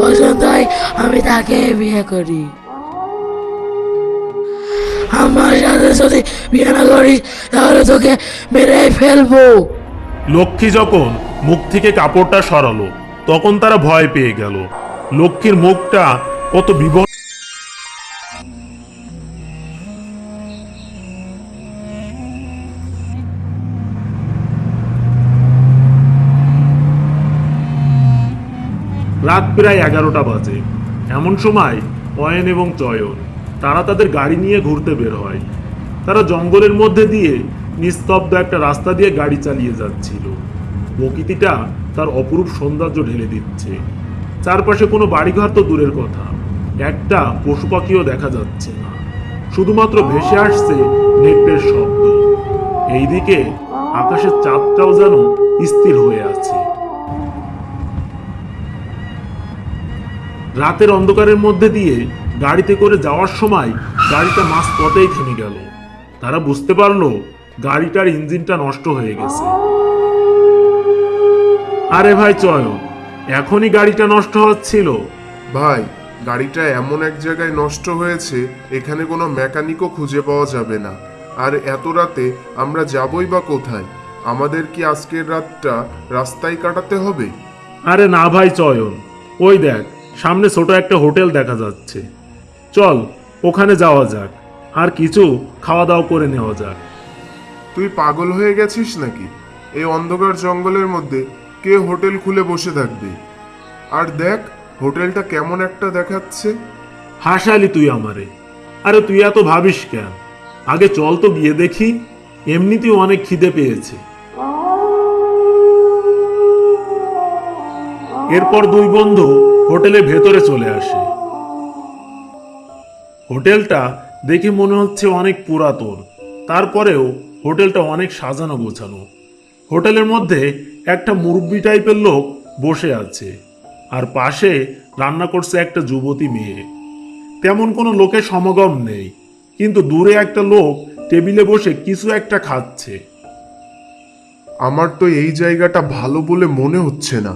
পছন্দই আমি তাকে বিয়ে করি। আমার সাথে যদি বিয়ে না করিস তাহলে তোকে মেরে ফেলবো। লক্ষ্মী যখন মুখ থেকে কাপড়টা সরালো তখন তারা ভয় পেয়ে গেল। লক্ষ্মীর মুখটা কত বিবর্ণ। রাত প্রায় 11টা বাজে। এমন সময় অয়ন এবং চয়ন তারা তাদের গাড়ি নিয়ে ঘুরতে বের হয়। তারা জঙ্গলের মধ্যে দিয়ে নিস্তব্ধ একটা রাস্তা দিয়ে গাড়ি চালিয়ে যাচ্ছিল। প্রকৃতিটা তার অপরূপ সৌন্দর্য ঢেলে দিচ্ছে। চারপাশে কোনো বাড়িঘর তো দূরের কথা, একটা পশু পাখিও দেখা যাচ্ছে না। শুধুমাত্র ভেসে আসছে নেকড়ের শব্দ। এইদিকে আকাশের চাঁদটাও যেন স্থির হয়ে আছে। রাতের অন্ধকারের মধ্যে দিয়ে গাড়িতে করে যাওয়ার সময় গাড়িটা মাঝ পথেই থেমে গেল। তারা বুঝতে পারলো গাড়িটার ইঞ্জিনটা নষ্ট হয়ে গেছে। আরে ভাই চয়ন, এখনই গাড়িটা নষ্ট হচ্ছিল? ভাই, গাড়িটা এমন এক জায়গায় নষ্ট হয়েছে এখানে কোনো মেকানিকও খুঁজে পাওয়া যাবে না। আর এত রাতে আমরা যাবই বা কোথায়? আমাদের কি আজকের রাতটা রাস্তায় কাটাতে হবে? আরে না ভাই চয়ন, ওই দেখ সামনে ছোট একটা হোটেল দেখা যাচ্ছে। চল ওখানে যাওয়া যাক, আর কিছু খাওয়া দাওয়া করে নেওয়া যাক। তুই পাগল হয়ে গেছিস নাকি? এই অন্ধকার জঙ্গলের মধ্যে কে হোটেল খুলে বসে থাকবে? আর দেখ হোটেলটা কেমন একটা দেখাচ্ছে। হাসালি তুই আমারে। আরে তুই এত ভাবিস কেন? আগে চল তো গিয়ে দেখি। এমনিতেও অনেক খিদে পেয়েছে। এরপর দুই বন্ধু হোটেলের ভেতরে চলে আসে। হোটেলটা দেখে মনে হচ্ছে অনেক পুরাতন, তারপরেও হোটেলটা অনেক সাজানো গোছানো। হোটেলের মধ্যে একটা মুরব্বি টাইপের লোক বসে আছে, আর পাশে রান্না করছে একটা যুবতী মেয়ে। তেমন কোনো লোকের সমাগম নেই, কিন্তু দূরে একটা লোক টেবিলে বসে কিছু একটা খাচ্ছে। আমার তো এই জায়গাটা ভালো বলে মনে হচ্ছে না।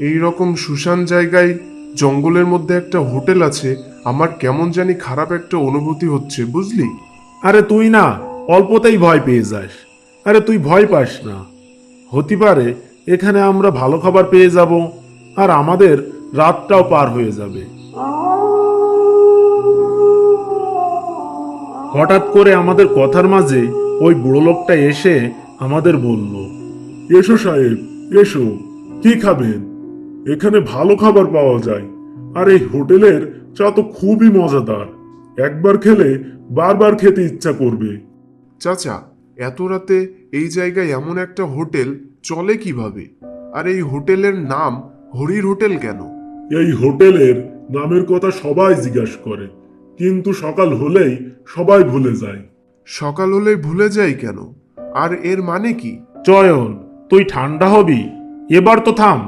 এই রকম শুনশান জায়গায় জঙ্গলের মধ্যে একটা হোটেল আছে, আমার কেমন জানি খারাপ একটা অনুভূতি হচ্ছে, বুঝলি? আরে তুই না অল্পতেই ভয় পেয়ে যাস। আরে তুই ভয় পাস না। হতে পারে এখানে আমরা ভালো খাবার পেয়ে যাব, আর আমাদের রাতটাও পার হয়ে যাবে। হঠাৎ করে আমাদের কথার মাঝে ওই বুড়ো লোকটা এসে আমাদের বলল, এসো সাহেব, এসো, কি খাবেন? এখানে ভালো খাবার পাওয়া যায়, আর এই হোটেলের চা তো খুবই মজাদার। একবার খেলে বারবার খেতে ইচ্ছা করবে। চাচা, এত রাতে এই জায়গায় এমন একটা হোটেল চলে কিভাবে? আর এই হোটেলের নাম হরির হোটেল কেন? এই হোটেলের নামের কথা সবাই জিজ্ঞাসা করে, কিন্তু সকাল হলেই সবাই ভুলে যায়। সকাল হলে ভুলে যাই কেন? আর এর মানে কি? চয়ন, তুই ঠান্ডা হবি? এবার তো থাম,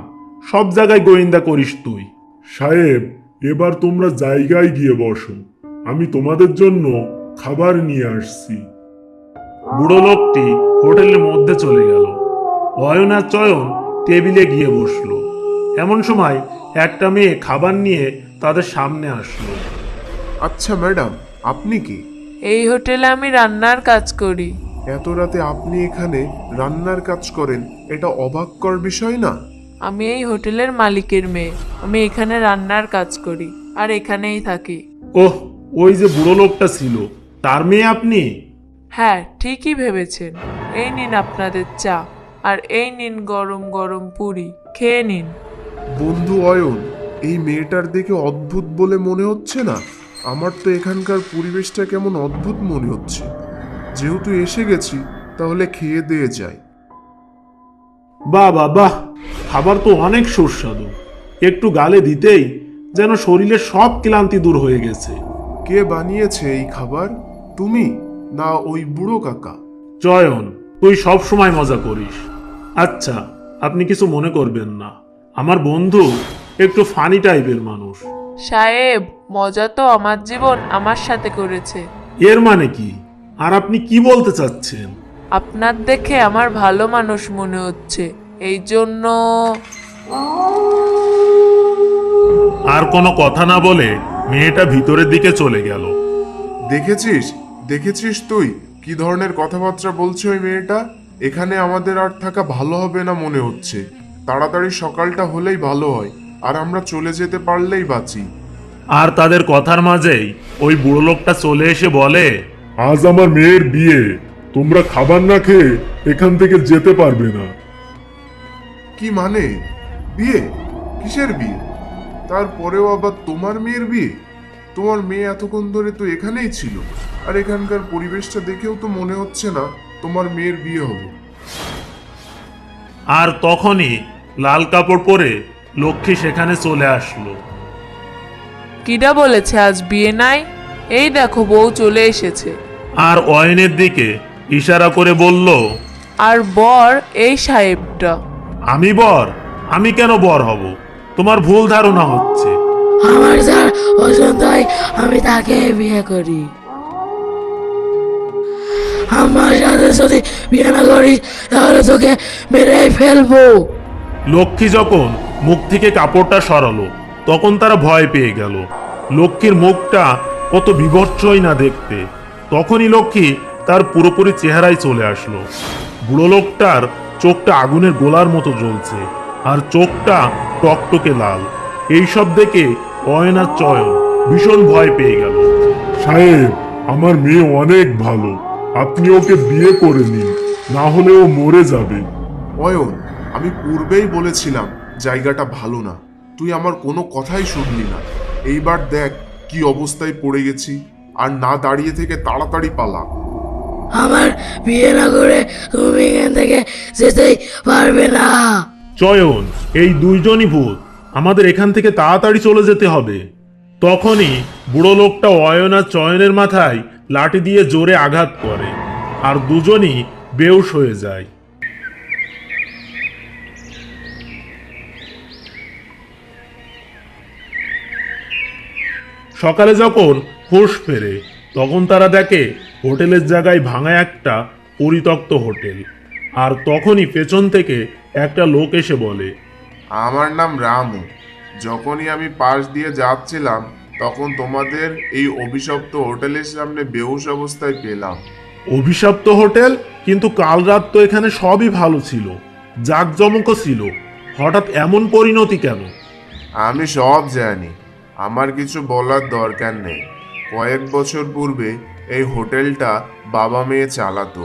সব জায়গায় গোয়েন্দা করিস তুই। সাহেব, এবার তোমরা জায়গায় গিয়ে বসো, আমি তোমাদের জন্য খাবার নিয়ে আসছি। বুড়ো লোকটি হোটেলের মধ্যে চলে গেল। অয়ন আর চয়ন টেবিলে গিয়ে বসলো। এমন সময় একটা মেয়ে খাবার নিয়ে তাদের সামনে আসলো। আচ্ছা ম্যাডাম, আপনি কি? এই হোটেলে আমি রান্নার কাজ করি। এত রাতে আপনি এখানে রান্নার কাজ করেন, এটা অবাককর বিষয় না? আমি এই হোটেলের মালিকের মেয়ে। আমি এখানে রান্নার কাজ করি আর এখানেই থাকি। ওহ, ওই যে বুড়ো লোকটা ছিল, তার মেয়ে আপনি? হ্যাঁ, ঠিকই ভেবেছেন। এই নিন আপনাদের চা, আর এই নিন গরম গরম পুরি, খেয়ে নিন। বন্ধু অয়ন, এই মেয়েটার দেখে অদ্ভুত বলে মনে হচ্ছে না? আমার তো এখানকার পরিবেশটা কেমন অদ্ভুত মনে হচ্ছে। যেহেতু এসে গেছি, তাহলে খেয়ে দিয়ে যাই। বাহ বাহ বাহ, খাবার তো অনেক সুস্বাদু। একটু গালে দিতেই যেন শরীরের সব ক্লান্তি দূর হয়ে গেছে। কে বানিয়েছে এই খাবার? তুমি না ওই বুড়ো কাকা? চয়ন, তুই সব সময় মজা করিস। আচ্ছা, আপনি কিছু মনে করবেন না, আমার বন্ধু একটু ফানি টাইপের মানুষ। সাহেব, মজা তো আমার জীবন আমার সাথে করেছে। এর মানে কি? আর আপনি কি বলতে চাচ্ছেন? আপনার দেখে আমার ভালো মানুষ মনে হচ্ছে, এই জন্য। আর কোনো কথা না বলে মেয়েটা ভিতরের দিকে চলে গেল। দেখেছিস দেখেছিস তুই কি ধরনের কথাবার্তা বলছে ওই মেয়েটা? এখানে আমাদের আর থাকা ভালো হবে না মনে হচ্ছে। তাড়াতাড়ি সকালটা হলেই ভালো হয়, আর আমরা চলে যেতে পারলেই বাঁচি। আর তাদের কথার মাঝেই ওই বুড়ো লোকটা চলে এসে বলে, আজ আমার মেয়ের বিয়ে, তোমরা খাবার না খেয়ে এখান থেকে যেতে পারবে না। কি মানে? বিয়ে? কিসের বিয়ে? তারপরেও আবার তোমার মেয়ের বিয়ে? তোমার মেয়ে এতক্ষণ ধরে তো এখানেই ছিল, আর এখানকার পরিবেশটা দেখেও তো মনে হচ্ছে না তোমার মেয়ের বিয়ে হবে। আর তখনই লাল কাপড় পরে লক্ষ্মী সেখানে চলে আসলো। কিডা বলেছে আজ বিয়ে নাই? এই দেখো বউ চলে এসেছে। আর অয়নের দিকে ইশারা করে বলল, আর বর এই সাহেবটা। আমি বর? আমি কেন বর হব? তোমার ভুল ধারণা হচ্ছে। আমার যার পছন্দ হয় আমি তাকে বিয়ে করি। আমার সাথে যদি বিয়ে না করিস তাহলে তোকে মেরে ফেলবো। লক্ষ্মী যখন মুখ থেকে কাপড়টা সরালো তখন তারা ভয় পেয়ে গেল। লক্ষ্মীর মুখটা কত বিভৎসই না দেখতে। তখনই লক্ষ্মী তার পুরোপুরি চেহারায় চলে আসলো। বুড়ো লোকটার চোখটা আগুনের গোলার মতো জ্বলছে, আর চোখটা টকটকে লাল। এইসব দেখে অয়ন আর চয়ন ভীষণ ভয় পেয়ে গেল। সাহেব, আমার মেয়ে অনেক ভালো, আপনি ওকে বিয়ে করে নিন, না হলে ও মরে যাবে। অয়ন, আমি পূর্বেই বলেছিলাম জায়গাটা ভালো না, তুই আমার কোনো কথাই শুনলি না। এইবার দেখ কি অবস্থায় পড়ে গেছি। আর না দাঁড়িয়ে থেকে তাড়াতাড়ি পালা। আমার বিয়ে না করে তুমি এখান থেকে যেতেই পারবে না। চয়ন, এই দুইজনই ভূত, আমাদের এখান থেকে তাড়াতাড়ি চলে যেতে হবে। তখনই বুড়ো লোকটা অয়ন আর চয়নের মাথায় লাঠি দিয়ে জোরে আঘাত করে, আর দুজনই বেহুশ হয়ে যায়। সকালে যখন হুঁশ ফেরে তখন তারা দেখে হোটেলের জায়গায় ভাঙা একটা পরিত্যক্ত হোটেল। আর তখনই পেছন থেকে একটা লোক এসে বলে, আমার নাম রামু। যখনই আমি পাশ দিয়ে যাচ্ছিলাম তখন তোমাদের এই অভিশপ্ত হোটেলের সামনে বেহুশ অবস্থায় পেলাম। অভিশপ্ত হোটেল? কিন্তু কাল রাত তো এখানে সবই ভালো ছিল, জাঁকজমকও ছিল, হঠাৎ এমন পরিণতি কেন? আমি সব জানি, আমার কিছু বলার দরকার নেই। কয়েক বছর পূর্বে এই হোটেলটা বাবা মেয়ে চালাতো।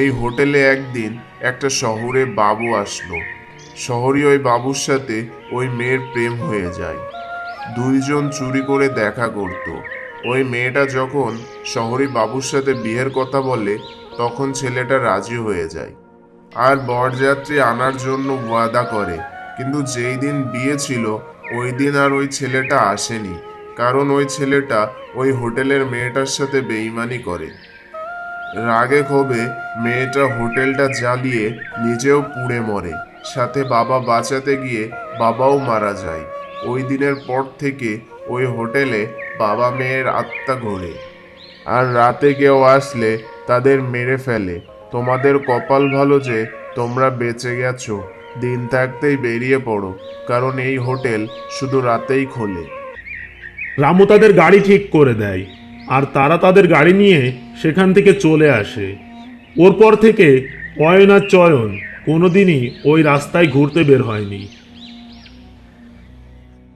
এই হোটেলে একদিন একটা শহরে বাবু আসলো। শহরে ওই বাবুর সাথে ওই মেয়ের প্রেম হয়ে যায়। দুইজন চুরি করে দেখা করত। ওই মেয়েটা যখন শহরে বাবুর সাথে বিয়ের কথা বলে তখন ছেলেটা রাজি হয়ে যায় আর বরযাত্রী আনার জন্য ওয়াদা করে। কিন্তু যেই দিন বিয়ে ছিল ওই দিন আর ওই ছেলেটা আসেনি, কারণ ওই ছেলেটা ওই হোটেলের মেয়েটার সাথে বেইমানি করে। রাগে ক্ষোভে মেয়েটা হোটেলটা জ্বালিয়ে নিজেও পুড়ে মরে, সাথে বাবা বাঁচাতে গিয়ে বাবাও মারা যায়। ওই দিনের পর থেকে ওই হোটেলে বাবা মেয়ের আত্মা ঘোরে, আর রাতে কেউ আসলে তাদের মেরে ফেলে। তোমাদের কপাল ভালো যে তোমরা বেঁচে গেছো। দিন থাকতেই বেরিয়ে পড়ো, কারণ এই হোটেল শুধু রাতেই খোলে। রামু তাদের গাড়ি ঠিক করে দেয়, আর তারা তাদের গাড়ি নিয়ে সেখান থেকে চলে আসে। ওর পর থেকে অয়ন আর চয়ন কোনোদিনই ওই রাস্তায় ঘুরতে বের হয়নি।